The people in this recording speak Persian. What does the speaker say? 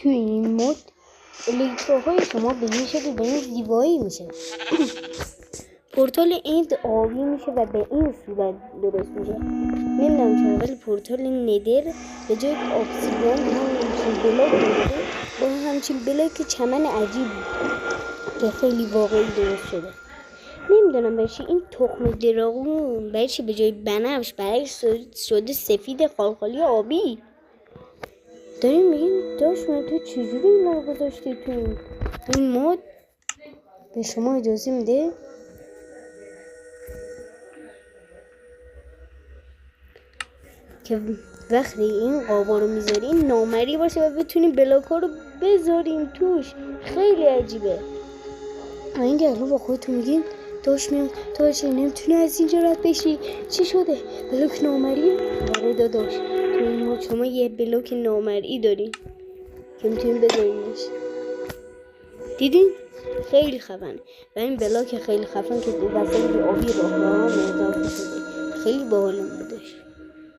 توی این مود الکتروهای شما به این شکل به این زیبایی میشه. پورتال اند آبی میشه و به این صورت درست میشه. نمیدونم چرا ولی پورتال ندر به جای اکسیژن همچین بلاک میده با همچین بلاک چمن عجیبی که خیلی واقعی درست شده. نمیدونم برای این تخم دراغون برای به جای بنفش برای شده سفید خالخالی آبی. داریم میگین داشت من تو چجوری این رو گذاشتی تو این مود؟ به شما اجازه میده که وقتی این قابا رو میذارین نامری باشه و بتونیم بلاک‌ها رو بذاریم توش. خیلی عجیبه. اینکه الان با خودتون میگین داش میاد داش نمیتونی از اینجا رد بشی. چی شده؟ بلاک نامریه؟ آره داداش تو این مود شما یه بلاک نامری دارین که میتونین بذارینش. دیدین؟ خیلی خفنه و این بلاک خیلی خفن که وسط آبی راه اضافه شده. خیلی باحال بودش.